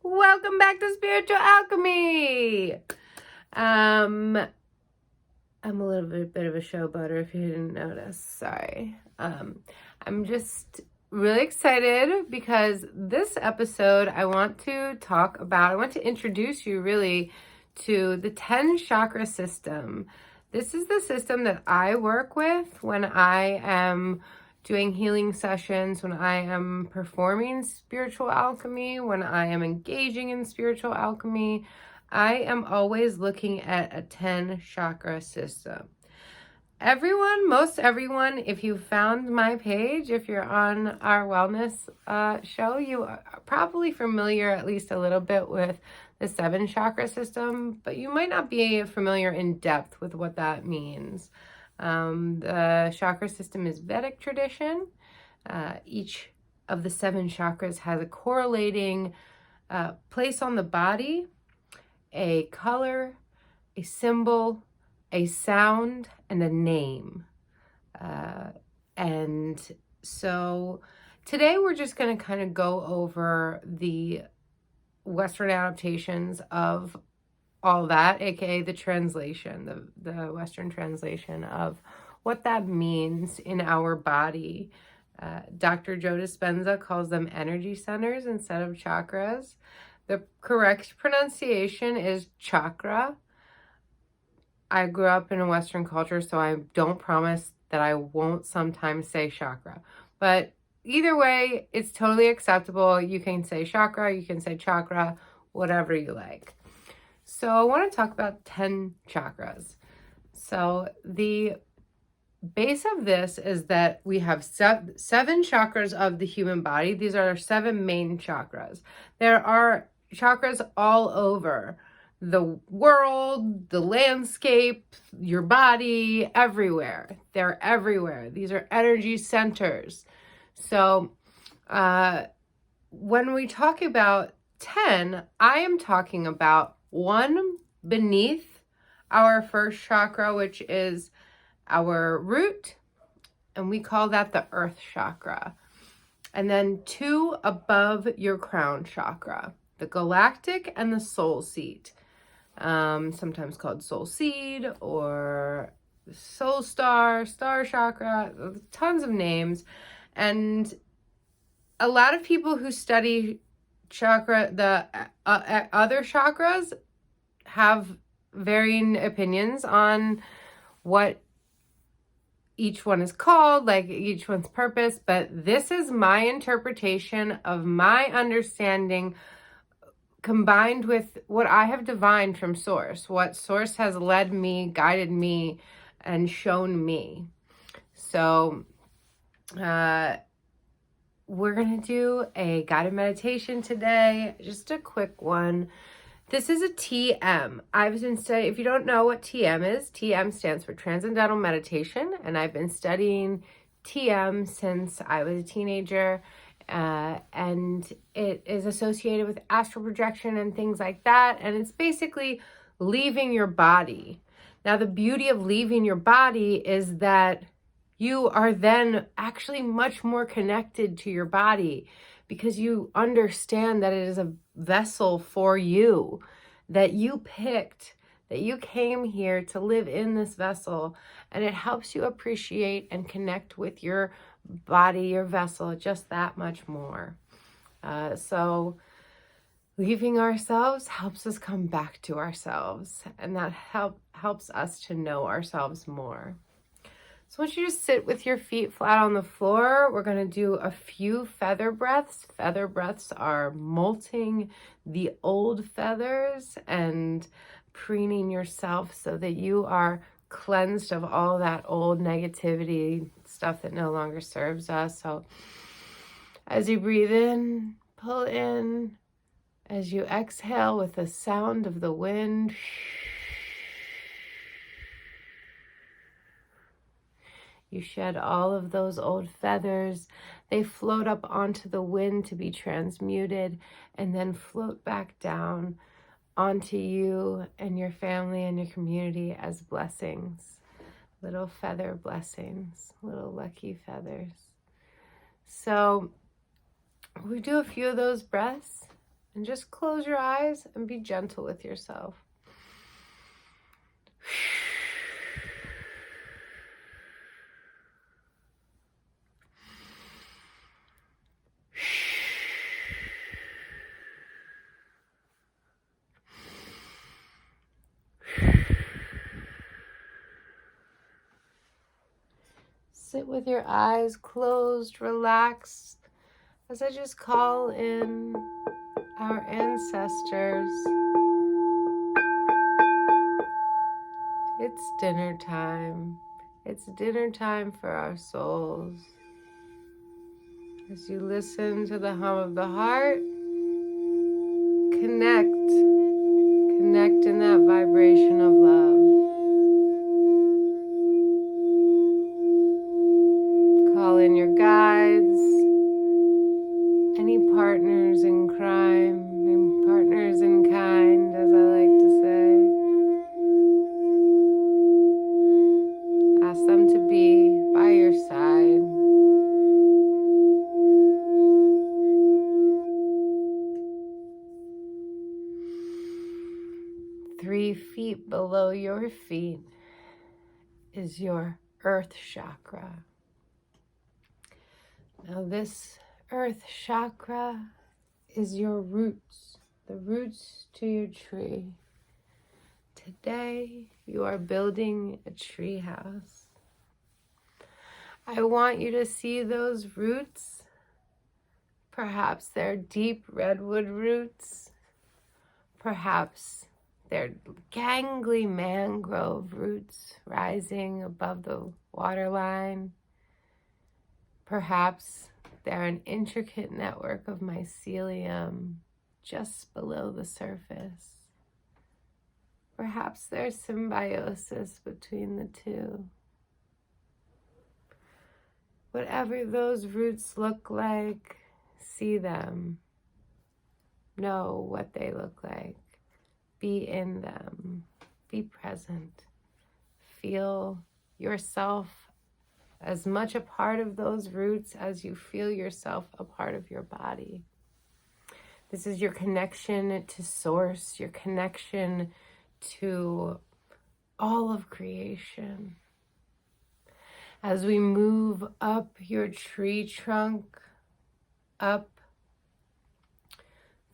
Welcome back to Spiritual Alchemy. I'm a little bit of a showboater if you didn't notice. Sorry. I'm just really excited because this episode I want to introduce you really to the 10 chakra system. This is the system that I work with when I am doing healing sessions, when I am performing spiritual alchemy, when I am engaging in spiritual alchemy. I am always looking at a 10 chakra system. Most everyone, if you found my page, if you're on our wellness show, you are probably familiar at least a little bit with the 7 chakra system, but you might not be familiar in depth with what that means. The chakra system is Vedic tradition. Each of the 7 chakras has a correlating place on the body, a color, a symbol, a sound, and a name. And so today we're just going to kind of go over the Western adaptations of all that, aka the translation, the Western translation of what that means in our body. Dr. Joe Dispenza calls them energy centers instead of chakras. The correct pronunciation is chakra. I grew up in a Western culture, so I don't promise that I won't sometimes say chakra. But either way, it's totally acceptable. You can say chakra, you can say chakra, whatever you like. So I want to talk about 10 chakras. So the base of this is that we have 7 chakras of the human body. These are our 7 main chakras. There are chakras all over the world, the landscape, your body, everywhere. They're everywhere. These are energy centers. So when we talk about 10, I am talking about 1 beneath our first chakra, which is our root, and we call that the earth chakra. And then 2 above your crown chakra, the galactic and the soul seat, sometimes called soul seed or soul star chakra, tons of names. And a lot of people who study chakra, the other chakras, have varying opinions on what each one is called, like each one's purpose, but this is my interpretation of my understanding combined with what I have divined from Source, what Source has led me, guided me, and shown me. So we're going to do a guided meditation today, just a quick one. This is a TM. I've been studying, if you don't know what TM is, TM stands for Transcendental Meditation, and I've been studying TM since I was a teenager, and it is associated with astral projection and things like that, and it's basically leaving your body. Now, the beauty of leaving your body is that you are then actually much more connected to your body because you understand that it is a vessel for you, that you picked, that you came here to live in this vessel, and it helps you appreciate and connect with your body, your vessel, just that much more. So leaving ourselves helps us come back to ourselves, and that helps us to know ourselves more. So I want you to sit with your feet flat on the floor. We're going to do a few feather breaths. Feather breaths are molting the old feathers and preening yourself so that you are cleansed of all that old negativity, stuff that no longer serves us. So as you breathe in, pull in. As you exhale with the sound of the wind, you shed all of those old feathers. They float up onto the wind to be transmuted and then float back down onto you and your family and your community as blessings. Little feather blessings, little lucky feathers. So we do a few of those breaths. And just close your eyes and be gentle with yourself. Sit with your eyes closed, relaxed, as I just call in our ancestors. It's dinner time. It's dinner time for our souls. As you listen to the hum of the heart, connect in that vibration of love. Call in your guides, any partners in crime, and partners in kind, as I like to say. Ask them to be by your side. Three feet below your feet is your earth chakra. Now this earth chakra is your roots, the roots to your tree. Today you are building a tree house. I want you to see those roots. Perhaps they're deep redwood roots. Perhaps they're gangly mangrove roots rising above the waterline. Perhaps they're an intricate network of mycelium just below the surface. Perhaps there's symbiosis between the two. Whatever those roots look like, see them. Know what they look like. Be in them. Be present. Feel yourself as much a part of those roots as you feel yourself a part of your body. This is your connection to source, your connection to all of creation. As we move up your tree trunk, up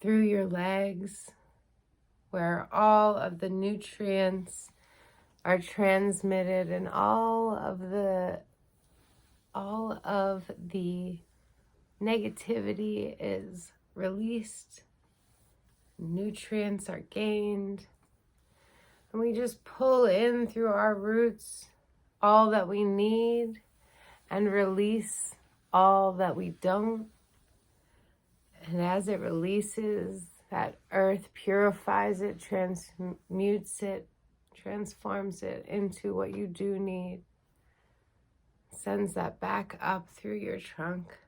through your legs, where all of the nutrients are transmitted and all of the negativity is released, nutrients are gained, and we just pull in through our roots all that we need and release all that we don't. And as it releases, that earth purifies it, transmutes it, transforms it into what you do need. Sends that back up through your trunk.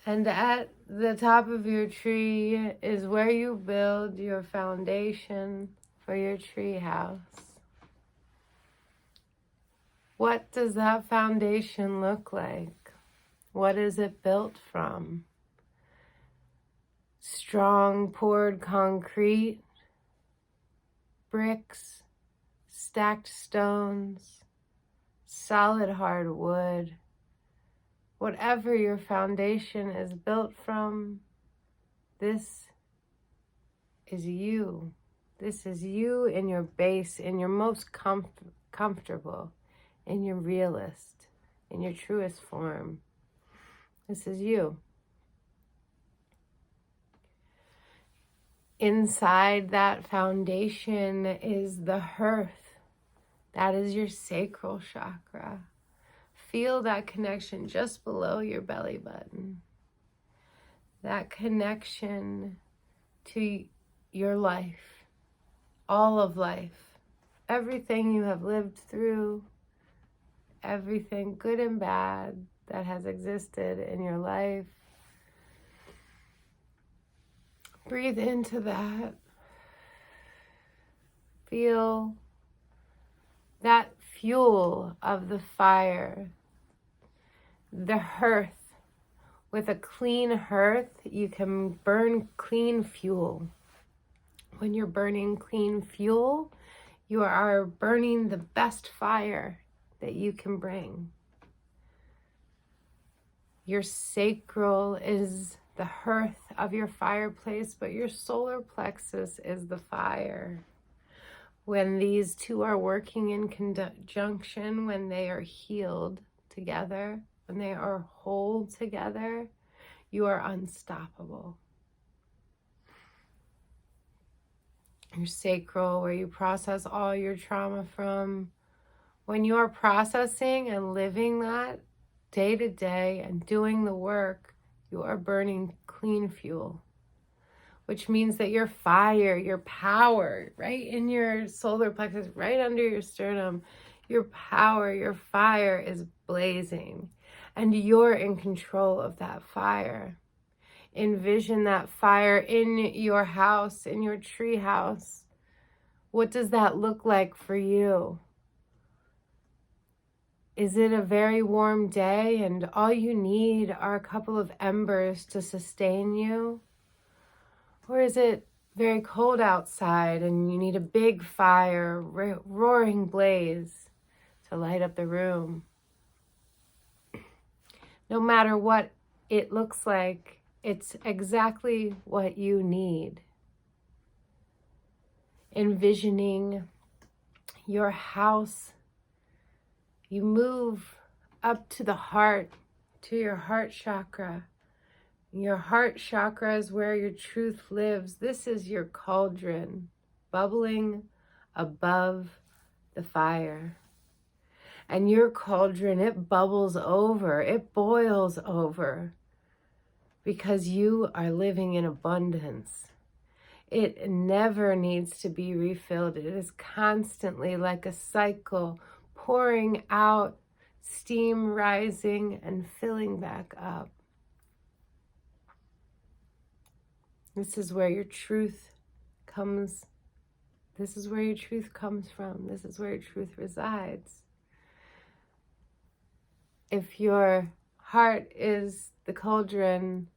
And at the top of your tree is where you build your foundation for your tree house. What does that foundation look like? What is it built from? Strong poured concrete, bricks, stacked stones, solid hard wood. Whatever your foundation is built from, this is you. This is you in your base, in your most comfortable, in your realist, in your truest form. This is you. Inside that foundation is the hearth. That is your sacral chakra. Feel that connection just below your belly button. That connection to your life, all of life, everything you have lived through, everything good and bad that has existed in your life. Breathe into that. Feel that fuel of the fire, the hearth, With a clean hearth, you can burn clean fuel. When you're burning clean fuel, you are burning the best fire that you can bring. Your sacral is the hearth of your fireplace, but your solar plexus is the fire. When these two are working in conjunction, when they are healed together, when they are whole together, you are unstoppable. Your sacral, where you process all your trauma from, when you are processing and living that day to day and doing the work, you are burning clean fuel, which means that your fire, your power, right in your solar plexus, right under your sternum, your power, your fire is blazing, and you're in control of that fire. Envision that fire in your house, in your tree house. What does that look like for you? Is it a very warm day and all you need are a couple of embers to sustain you? Or is it very cold outside and you need a big fire, roaring blaze to light up the room? No matter what it looks like, it's exactly what you need. Envisioning your house, you move up to the heart, to your heart chakra. Your heart chakra is where your truth lives. This is your cauldron, bubbling above the fire. And your cauldron, it bubbles over, it boils over, because you are living in abundance. It never needs to be refilled. It is constantly like a cycle, pouring out, steam rising and filling back up. This is where your truth comes. This is where your truth comes from. This is where your truth resides. If your heart is the cauldron,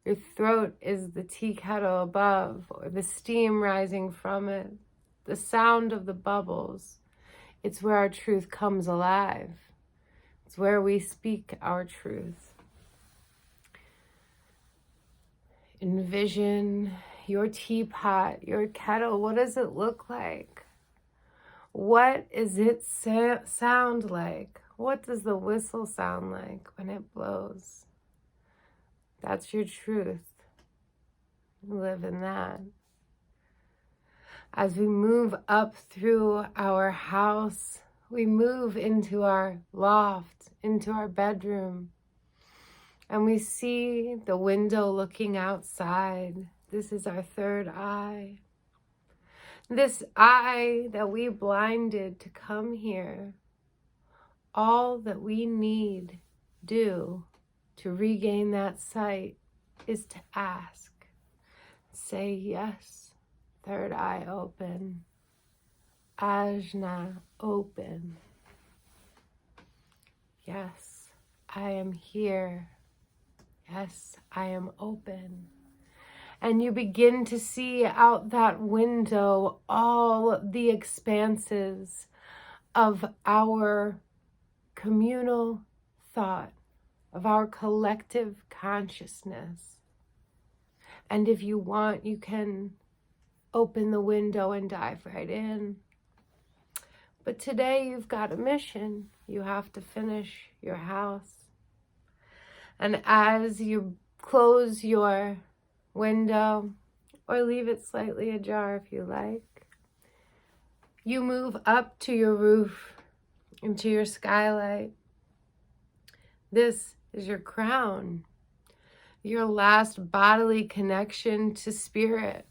your throat is the tea kettle above, or the steam rising from it, the sound of the bubbles, it's where our truth comes alive. It's where we speak our truth. Envision your teapot, your kettle. What does it look like? What is it sound like? What does the whistle sound like when it blows? That's your truth. Live in that. As we move up through our house, we move into our loft, into our bedroom, and we see the window looking outside. This is our third eye. This eye that we blinded to come here. All that we need do to regain that sight is to ask. Say yes. Third eye open. Ajna open. Yes, I am here. Yes, I am open. And you begin to see out that window all the expanses of our communal thought, of our collective consciousness. And if you want, you can open the window and dive right in. But today you've got a mission. You have to finish your house. And as you close your window, or leave it slightly ajar if you like, you move up to your roof, into your skylight. This is your crown, your last bodily connection to spirit.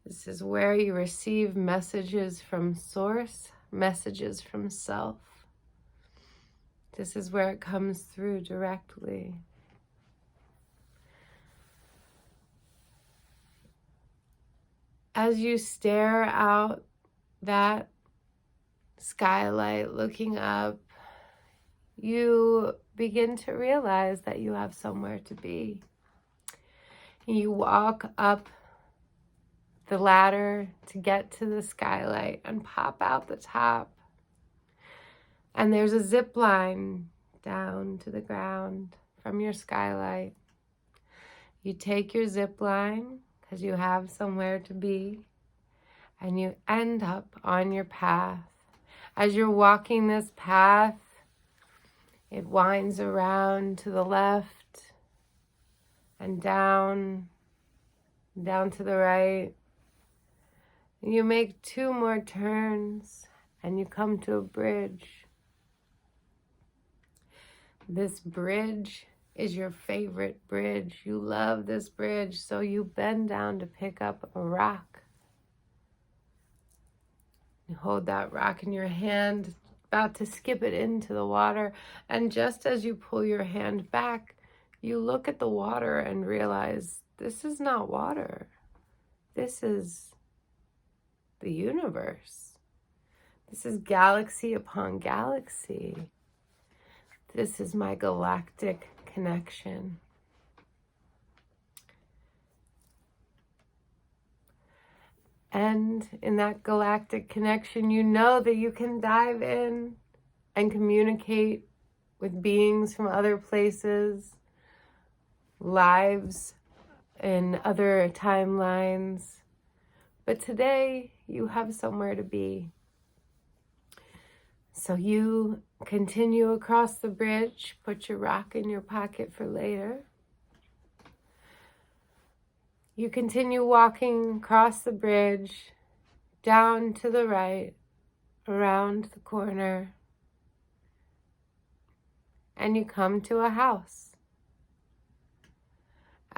This is where you receive messages from source, messages from self. This is where it comes through directly. As you stare out that skylight looking up, you begin to realize that you have somewhere to be. You walk up the ladder to get to the skylight and pop out the top. And there's a zip line down to the ground from your skylight. You take your zip line because you have somewhere to be, and you end up on your path. As you're walking this path, it winds around to the left and down to the right. You make 2 more turns and you come to a bridge. This bridge is your favorite bridge. You love this bridge, so you bend down to pick up a rock. You hold that rock in your hand, about to skip it into the water, and just as you pull your hand back, you look at the water and realize this is not water. This is the universe. This is galaxy upon galaxy. This is my galactic connection. And in that galactic connection, you know that you can dive in and communicate with beings from other places, lives in other timelines. But today, you have somewhere to be. So you continue across the bridge, put your rock in your pocket for later. You continue walking across the bridge, down to the right, around the corner, and you come to a house.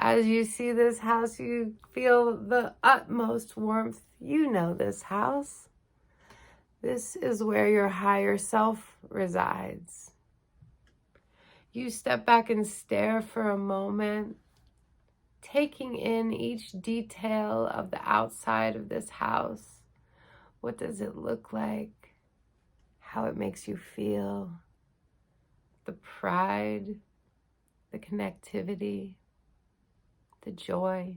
As you see this house, you feel the utmost warmth. You know this house. This is where your higher self resides. You step back and stare for a moment, taking in each detail of the outside of this house. What does it look like? How it makes you feel? The pride, the connectivity, the joy.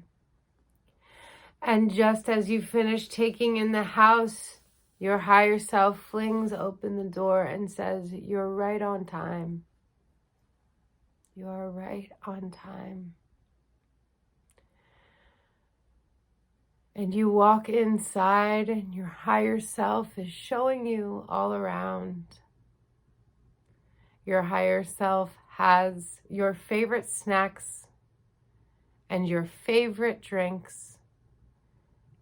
And just as you finish taking in the house, your higher self flings open the door and says, "You're right on time. You are right on time." And you walk inside and your higher self is showing you all around. Your higher self has your favorite snacks and your favorite drinks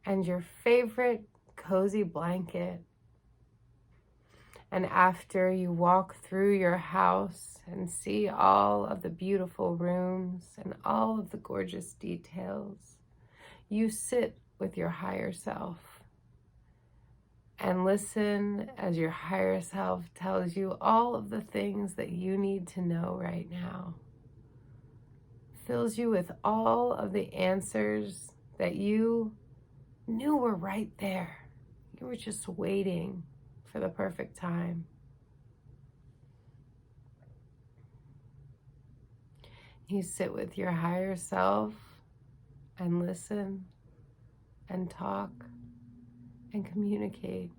and your favorite cozy blanket. And after you walk through your house and see all of the beautiful rooms and all of the gorgeous details, you sit with your higher self and listen as your higher self tells you all of the things that you need to know right now. Fills you with all of the answers that you knew were right there. You were just waiting for the perfect time. You sit with your higher self and listen and talk and communicate.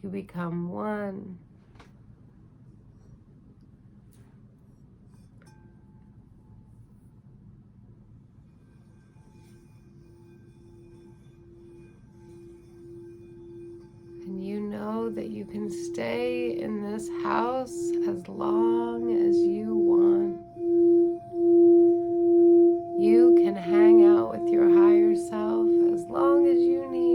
You become one. And you know that you can stay in this house as long as you want. You can hang out with your higher self as long as you need.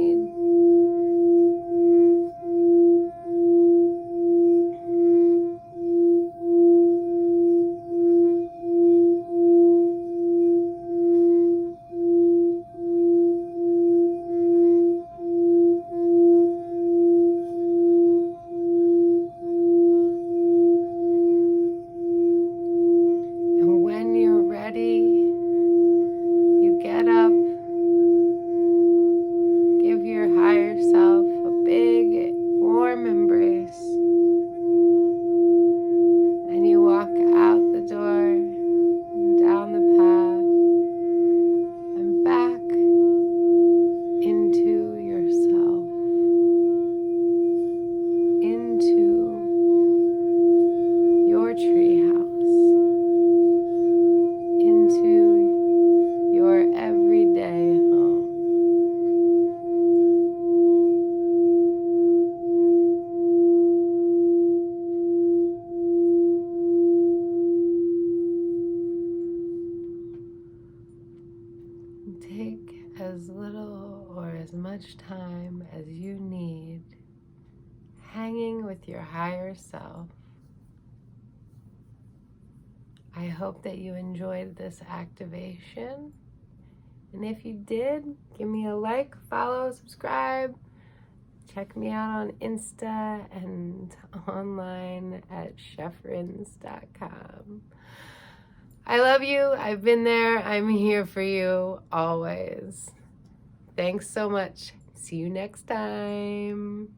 as little or as much time as you need hanging with your higher self. I hope that you enjoyed this activation. And if you did, give me a like, follow, subscribe. Check me out on Insta and online at chefrins.com. I love you. I've been there. I'm here for you always. Thanks so much. See you next time.